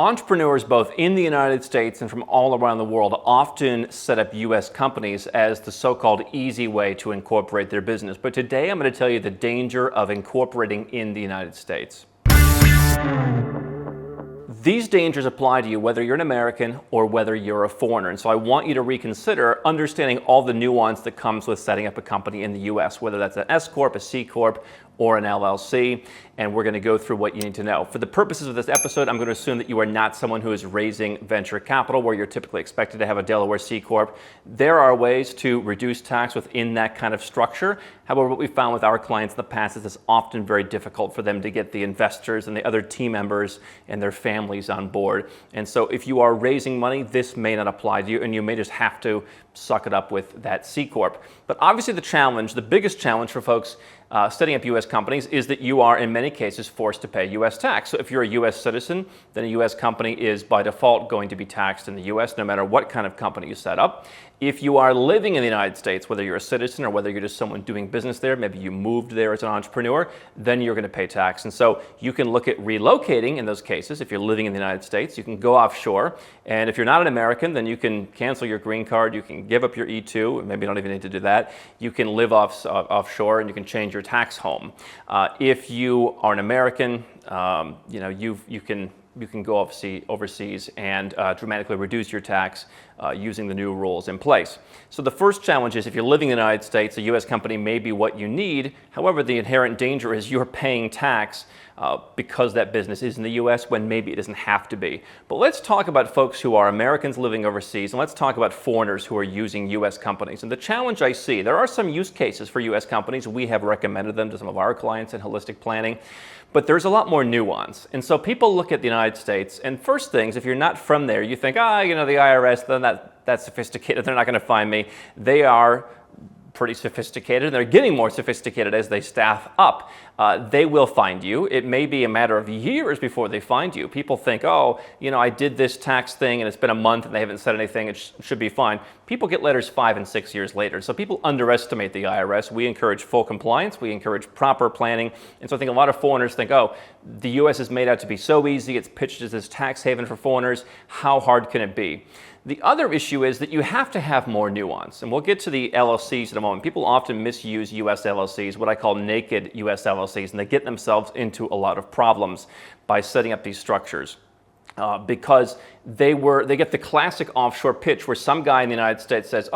Entrepreneurs both in the United States and from all around the world often set up U.S. companies as the so-called easy way to incorporate their business. But today I'm going to tell you the danger of incorporating in the United States. These dangers apply to you whether you're an American or whether you're a foreigner. And so I want you to reconsider understanding all the nuance that comes with setting up a company in the U.S., whether that's an S Corp, a C Corp, or an LLC, and we're going to go through what you need to know. For the purposes of this episode, I'm going to assume that you are not someone who is raising venture capital where you're typically expected to have a Delaware C Corp. There are ways to reduce tax within that kind of structure. However, what we found with our clients in the past is it's often very difficult for them to get the investors and the other team members and their families on board. And so if you are raising money, this may not apply to you, and you may just have to suck it up with that C Corp. But obviously the biggest challenge for folks setting up U.S. companies is that you are, in many cases, forced to pay U.S. tax. So if you're a U.S. citizen, then a U.S. company is by default going to be taxed in the U.S. no matter what kind of company you set up. If you are living in the United States, whether you're a citizen or whether you're just someone doing business there, maybe you moved there as an entrepreneur, then you're going to pay tax. And so you can look at relocating in those cases. If you're living in the United States, you can go offshore. And if you're not an American, then you can cancel your green card, you can give up your E-2, maybe you don't even need to do that. You can live offshore and you can change your tax home. If you are an American, you can go overseas and dramatically reduce your tax using the new rules in place. So the first challenge is if you're living in the United States, a U.S. company may be what you need. However, the inherent danger is you're paying tax because that business is in the U.S. when maybe it doesn't have to be. But let's talk about folks who are Americans living overseas, and let's talk about foreigners who are using U.S. companies. And the challenge I see, there are some use cases for U.S. companies. We have recommended them to some of our clients in holistic planning. But there's a lot more nuance. And so people look at the United States, and first things, if you're not from there, you think, the IRS, they're not that sophisticated, they're not going to find me. They are pretty sophisticated, and they're getting more sophisticated as they staff up. They will find you. It may be a matter of years before they find you. People think, I did this tax thing and it's been a month and they haven't said anything, it should be fine. People get letters 5 and 6 years later. So people underestimate the IRS. We encourage full compliance. We encourage proper planning. And so I think a lot of foreigners think, the U.S. is made out to be so easy. It's pitched as this tax haven for foreigners. How hard can it be? The other issue is that you have to have more nuance, and we'll get to the LLCs in a moment. People often misuse U.S. LLCs, what I call naked U.S. LLCs, and they get themselves into a lot of problems by setting up these structures. Because they get the classic offshore pitch where some guy in the United States says,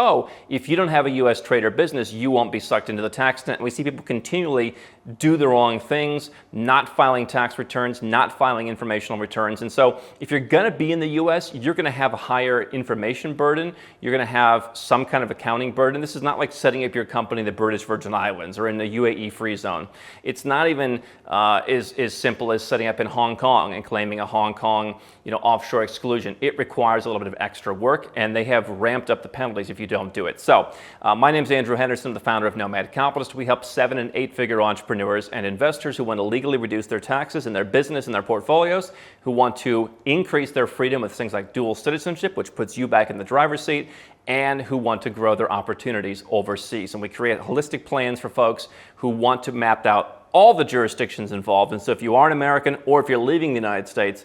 if you don't have a U.S. trade or business, you won't be sucked into the tax net. And we see people continually do the wrong things, not filing tax returns, not filing informational returns. And so if you're going to be in the U.S., you're going to have a higher information burden. You're going to have some kind of accounting burden. This is not like setting up your company in the British Virgin Islands or in the UAE free zone. It's not even as simple as setting up in Hong Kong and claiming a Hong Kong offshore exclusion. It requires a little bit of extra work, and they have ramped up the penalties if you don't do it. So my name is Andrew Henderson, the founder of Nomad Capitalist. We help 7- and 8-figure entrepreneurs and investors who want to legally reduce their taxes in their business and their portfolios, who want to increase their freedom with things like dual citizenship, which puts you back in the driver's seat, and who want to grow their opportunities overseas. And we create holistic plans for folks who want to map out all the jurisdictions involved. And so if you are an American or if you're leaving the United States,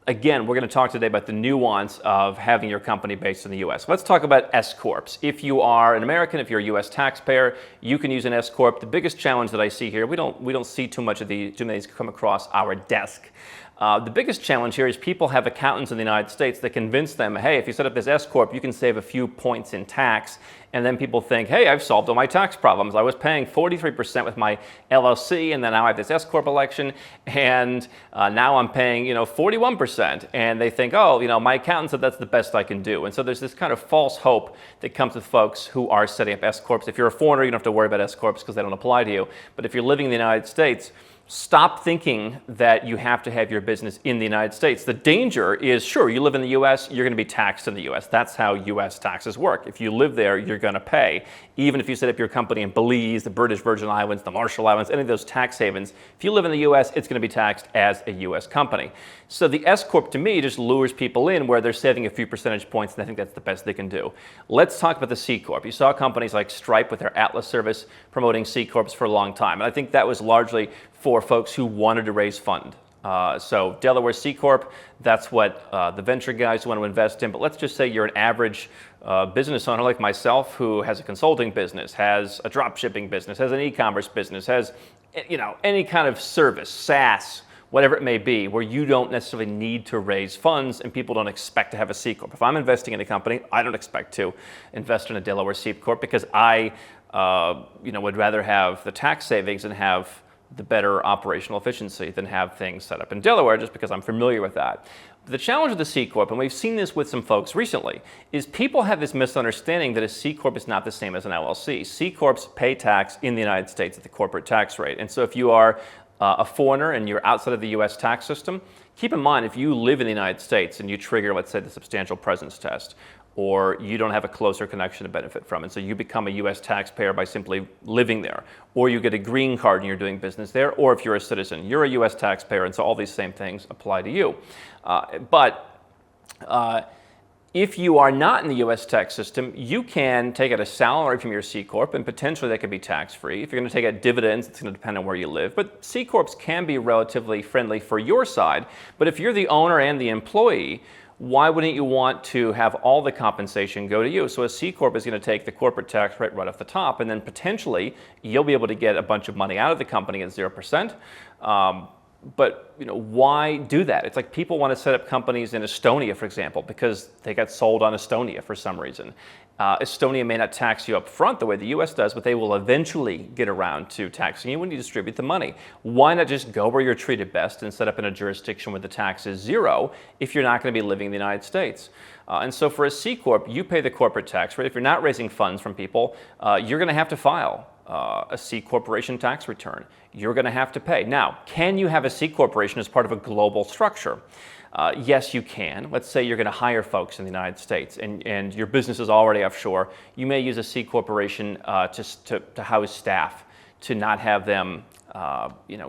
again, we're going to talk today about the nuance of having your company based in the U.S. Let's talk about S Corps. If you are an American, if you're a U.S. taxpayer, you can use an S Corp. The biggest challenge that I see here, we don't see too many of these come across our desk. The biggest challenge here is people have accountants in the United States that convince them, hey, if you set up this S Corp, you can save a few points in tax. And then people think, hey, I've solved all my tax problems. I was paying 43% with my LLC, and then now I have this S Corp election, and now I'm paying 41%. And they think, my accountant said that's the best I can do. And so there's this kind of false hope that comes with folks who are setting up S Corps. If you're a foreigner, you don't have to worry about S Corps because they don't apply to you. But if you're living in the United States, stop thinking that you have to have your business in the United States. The danger is, sure, you live in the U.S., you're going to be taxed in the U.S. That's how U.S. taxes work. If you live there, you're going to pay. Even if you set up your company in Belize, the British Virgin Islands, the Marshall Islands, any of those tax havens, if you live in the U.S., it's going to be taxed as a U.S. company. So the S Corp, to me, just lures people in where they're saving a few percentage points, and I think that's the best they can do. Let's talk about the C Corp. You saw companies like Stripe with their Atlas service promoting C Corps for a long time, and I think that was largely for folks who wanted to raise funds. So Delaware C Corp, that's what the venture guys want to invest in. But let's just say you're an average business owner like myself who has a consulting business, has a drop shipping business, has an e-commerce business, has any kind of service, SaaS, whatever it may be, where you don't necessarily need to raise funds and people don't expect to have a C Corp. If I'm investing in a company, I don't expect to invest in a Delaware C Corp because I would rather have the tax savings and have the better operational efficiency than have things set up in Delaware just because I'm familiar with that. But the challenge with the C Corp, and we've seen this with some folks recently, is people have this misunderstanding that a C Corp is not the same as an LLC. C Corps pay tax in the United States at the corporate tax rate. And so if you are a foreigner and you're outside of the U.S. tax system, keep in mind if you live in the United States and you trigger, let's say, the substantial presence test, or you don't have a closer connection to benefit from, and so you become a U.S. taxpayer by simply living there, or you get a green card and you're doing business there, or if you're a citizen, you're a U.S. taxpayer, and so all these same things apply to you. If you are not in the U.S. tax system, you can take out a salary from your C Corp, and potentially that could be tax-free. If you're going to take out dividends, it's going to depend on where you live. But C Corps can be relatively friendly for your side. But if you're the owner and the employee, why wouldn't you want to have all the compensation go to you? So a C Corp is going to take the corporate tax rate right off the top, and then potentially you'll be able to get a bunch of money out of the company at 0%. But why do that? It's like people want to set up companies in Estonia, for example, because they got sold on Estonia for some reason. Estonia may not tax you up front the way the U.S. does, but they will eventually get around to taxing you when you distribute the money. Why not just go where you're treated best and set up in a jurisdiction where the tax is zero if you're not going to be living in the United States? And so for a C Corp, you pay the corporate tax rate. If you're not raising funds from people, you're going to have to file a C corporation tax return. You're going to have to pay. Now, can you have a C corporation as part of a global structure? Yes, you can. Let's say you're going to hire folks in the United States and your business is already offshore. You may use a C corporation to house staff, to not have them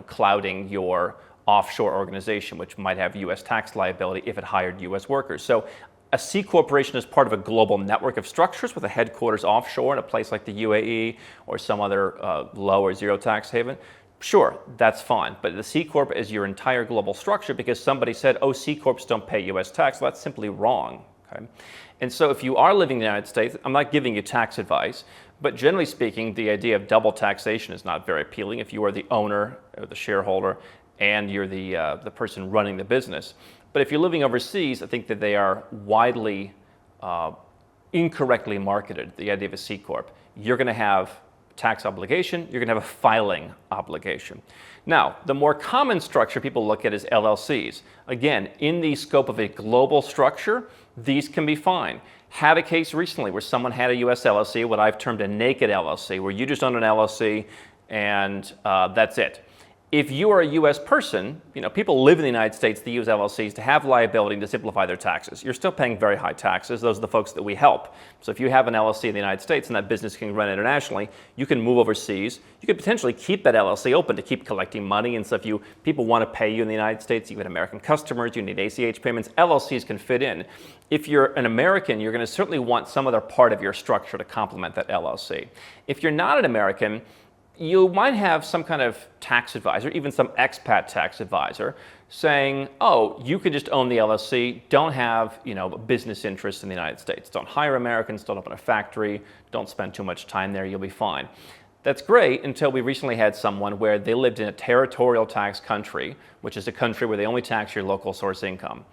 clouding your offshore organization, which might have U.S. tax liability if it hired U.S. workers. So a C corporation is part of a global network of structures with a headquarters offshore in a place like the UAE or some other low or zero tax haven. Sure, that's fine. But the C Corp is your entire global structure because somebody said, oh, C Corps don't pay U.S. tax. Well, that's simply wrong. Okay? And so if you are living in the United States, I'm not giving you tax advice, but generally speaking, the idea of double taxation is not very appealing if you are the owner or the shareholder and you're the person running the business. But if you're living overseas, I think that they are widely incorrectly marketed, the idea of a C Corp. You're going to have tax obligation, you're going to have a filing obligation. Now, the more common structure people look at is LLCs. Again, in the scope of a global structure, these can be fine. Had a case recently where someone had a US LLC, what I've termed a naked LLC, where you just own an LLC and that's it. If you are a U.S. person, people live in the United States, they use LLCs to have liability and to simplify their taxes. You're still paying very high taxes. Those are the folks that we help. So if you have an LLC in the United States and that business can run internationally, you can move overseas. You could potentially keep that LLC open to keep collecting money. And so if people want to pay you in the United States, you have American customers, you need ACH payments, LLCs can fit in. If you're an American, you're going to certainly want some other part of your structure to complement that LLC. If you're not an American, you might have some kind of tax advisor, even some expat tax advisor, saying, oh, you could just own the LLC, don't have business interests in the United States. Don't hire Americans, don't open a factory, don't spend too much time there, you'll be fine. That's great until we recently had someone where they lived in a territorial tax country, which is a country where they only tax your local source income.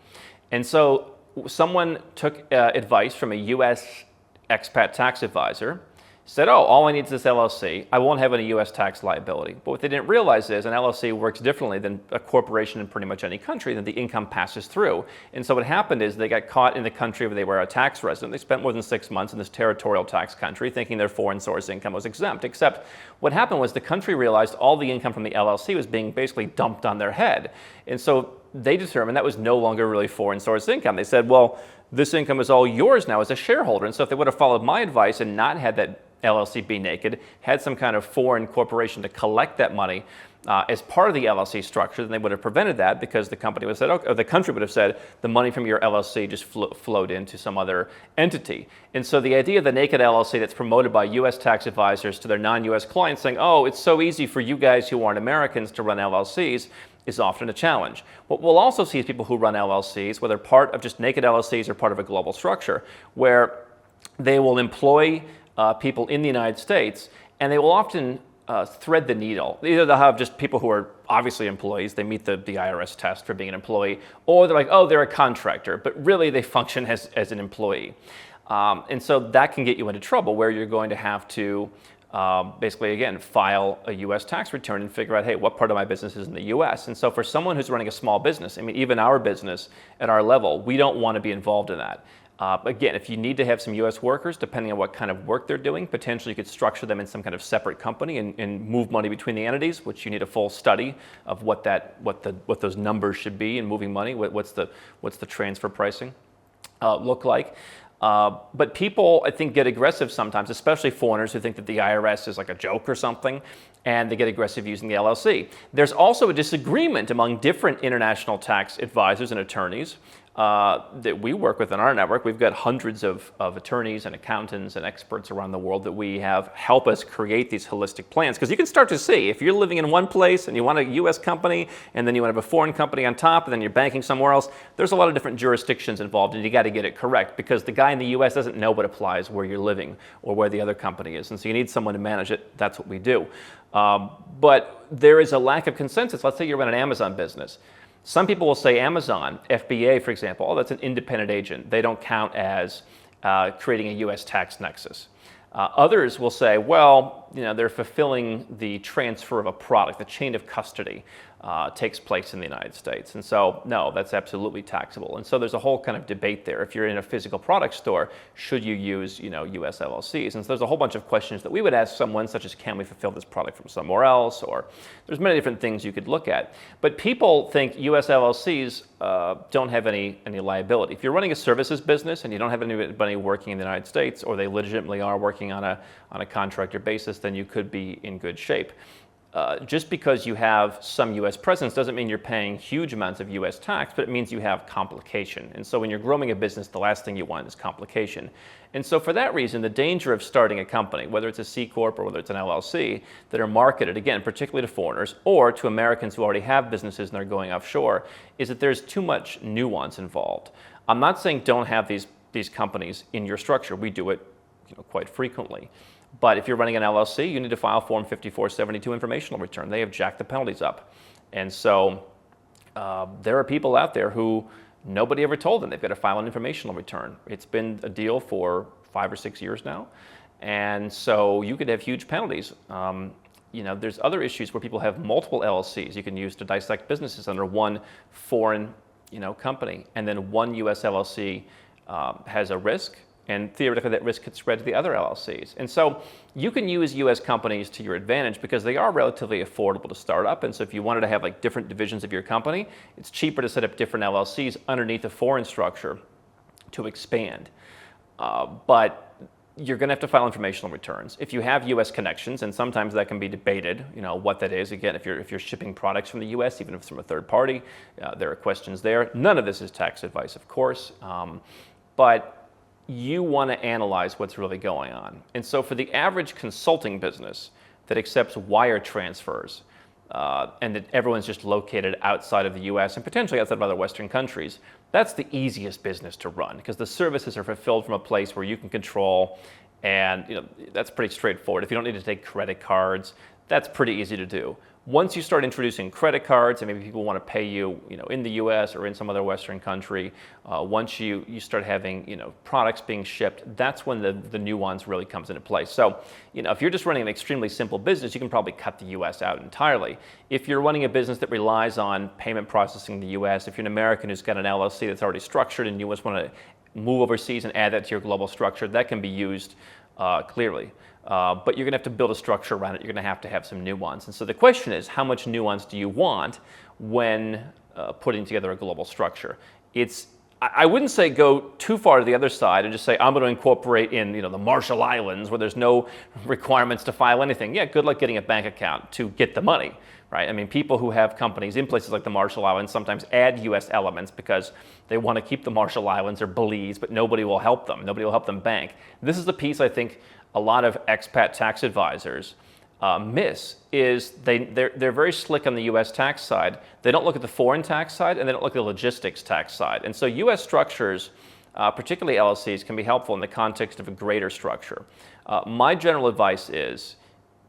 And so someone took advice from a U.S. expat tax advisor, said, oh, all I need is this LLC. I won't have any U.S. tax liability. But what they didn't realize is an LLC works differently than a corporation in pretty much any country, that the income passes through. And so what happened is they got caught in the country where they were a tax resident. They spent more than 6 months in this territorial tax country thinking their foreign source income was exempt, except what happened was the country realized all the income from the LLC was being basically dumped on their head. And so they determined that was no longer really foreign source income. They said, well, this income is all yours now as a shareholder. And so if they would have followed my advice and not had that LLC be naked, had some kind of foreign corporation to collect that money as part of the LLC structure, then they would have prevented that because the company would have said, okay, or the country would have said, the money from your LLC just flowed into some other entity. And so the idea of the naked LLC that's promoted by U.S. tax advisors to their non-U.S. clients saying, oh, it's so easy for you guys who aren't Americans to run LLCs, is often a challenge. What we'll also see is people who run LLCs, whether part of just naked LLCs or part of a global structure, where they will employ people in the United States, and they will often thread the needle. Either they'll have just people who are obviously employees, they meet the IRS test for being an employee, or they're like, oh, they're a contractor, but really they function as an employee. And so that can get you into trouble where you're going to have to basically, again, file a U.S. tax return and figure out, hey, what part of my business is in the U.S.? And so for someone who's running a small business, I mean, even our business at our level, we don't want to be involved in that. Again, if you need to have some U.S. workers, depending on what kind of work they're doing, potentially you could structure them in some kind of separate company and move money between the entities, which you need a full study of what those numbers should be in moving money. What's the transfer pricing look like? But people, I think, get aggressive sometimes, especially foreigners who think that the IRS is like a joke or something, and they get aggressive using the LLC. There's also a disagreement among different international tax advisors and attorneys that we work with in our network. We've got hundreds of attorneys and accountants and experts around the world that we have help us create these holistic plans. Because you can start to see, if you're living in one place and you want a U.S. company, and then you want to have a foreign company on top, and then you're banking somewhere else, there's a lot of different jurisdictions involved, and you got to get it correct, because the guy in the U.S. doesn't know what applies where you're living or where the other company is. And so you need someone to manage it. That's what we do. But there is a lack of consensus. Let's say you run an Amazon business. Some people will say Amazon, FBA, for example, oh, that's an independent agent. They don't count as creating a U.S. tax nexus. Others will say, well, they're fulfilling the transfer of a product. The chain of custody takes place in the United States. And so, no, that's absolutely taxable. And so there's a whole kind of debate there. If you're in a physical product store, should you use, U.S. LLCs? And so there's a whole bunch of questions that we would ask someone, such as, can we fulfill this product from somewhere else? Or there's many different things you could look at. But people think U.S. LLCs don't have any liability. If you're running a services business and you don't have anybody working in the United States, or they legitimately are working on a contractor basis, then you could be in good shape. Just because you have some U.S. presence doesn't mean you're paying huge amounts of U.S. tax, but it means you have complication. And so when you're growing a business, the last thing you want is complication. And so for that reason, the danger of starting a company, whether it's a C Corp or whether it's an LLC, that are marketed, again, particularly to foreigners or to Americans who already have businesses and are going offshore, is that there's too much nuance involved. I'm not saying don't have these companies in your structure. We do it quite frequently. But if you're running an LLC, you need to file Form 5472 informational return. They have jacked the penalties up. And so there are people out there who nobody ever told them they've got to file an informational return. It's been a deal for 5 or 6 years now. And so you could have huge penalties. There's other issues where people have multiple LLCs you can use to dissect businesses under one foreign company. And then one U.S. LLC has a risk, and theoretically that risk could spread to the other LLCs. And so you can use U.S. companies to your advantage because they are relatively affordable to start up. And so if you wanted to have like different divisions of your company, it's cheaper to set up different LLCs underneath a foreign structure to expand. But you're going to have to file informational returns. If you have U.S. connections, and sometimes that can be debated, what that is. Again, if you're shipping products from the U.S., even if it's from a third party, there are questions there. None of this is tax advice, of course. But you want to analyze what's really going on. And so for the average consulting business that accepts wire transfers, and that everyone's just located outside of the US and potentially outside of other Western countries, that's the easiest business to run because the services are fulfilled from a place where you can control, and that's pretty straightforward. If you don't need to take credit cards, that's pretty easy to do. Once you start introducing credit cards, and maybe people want to pay you, in the U.S. or in some other Western country, once you start having, products being shipped, that's when the nuance really comes into play. So, if you're just running an extremely simple business, you can probably cut the U.S. out entirely. If you're running a business that relies on payment processing in the U.S., if you're an American who's got an LLC that's already structured and you just want to move overseas and add that to your global structure, that can be used clearly. But you're going to have to build a structure around it. You're going to have some nuance. And so the question is, how much nuance do you want when putting together a global structure? I wouldn't say go too far to the other side and just say, I'm going to incorporate in the Marshall Islands where there's no requirements to file anything. Yeah, good luck getting a bank account to get the money, right? I mean, people who have companies in places like the Marshall Islands sometimes add U.S. elements because they want to keep the Marshall Islands or Belize, but nobody will help them. Nobody will help them bank. This is the piece I think a lot of expat tax advisors miss is they're very slick on the U.S. tax side. They don't look at the foreign tax side, and they don't look at the logistics tax side. And so U.S. structures, particularly LLCs, can be helpful in the context of a greater structure. My general advice is,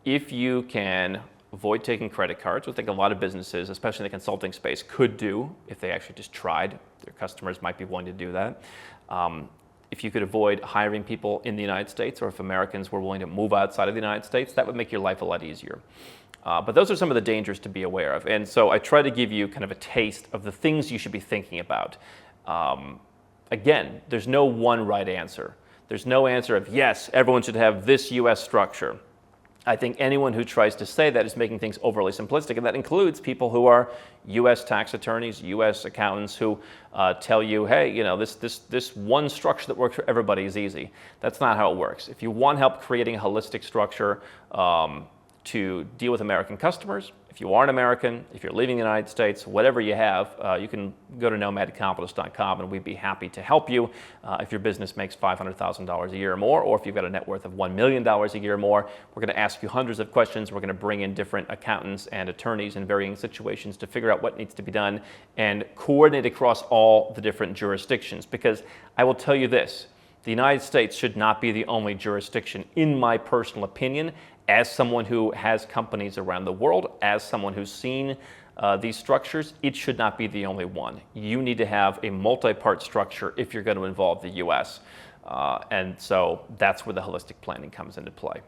if you can avoid taking credit cards, which I think a lot of businesses, especially in the consulting space, could do if they actually just tried. Their customers might be willing to do that. If you could avoid hiring people in the United States, or if Americans were willing to move outside of the United States, that would make your life a lot easier. But those are some of the dangers to be aware of. And so I try to give you kind of a taste of the things you should be thinking about. Again, there's no one right answer. There's no answer of, yes, everyone should have this U.S. structure. I think anyone who tries to say that is making things overly simplistic, and that includes people who are U.S. tax attorneys, U.S. accountants who tell you, hey, you know, this one structure that works for everybody is easy. That's not how it works. If you want help creating a holistic structure to deal with American customers, if you aren't American, if you're leaving the United States, whatever you have, you can go to nomadcapitalist.com and we'd be happy to help you. If your business makes $500,000 a year or more, or if you've got a net worth of $1 million a year or more, we're going to ask you hundreds of questions. We're going to bring in different accountants and attorneys in varying situations to figure out what needs to be done and coordinate across all the different jurisdictions. Because I will tell you this, the United States should not be the only jurisdiction, in my personal opinion, as someone who has companies around the world, as someone who's seen these structures, it should not be the only one. You need to have a multi-part structure if you're going to involve the U.S. And so that's where the holistic planning comes into play.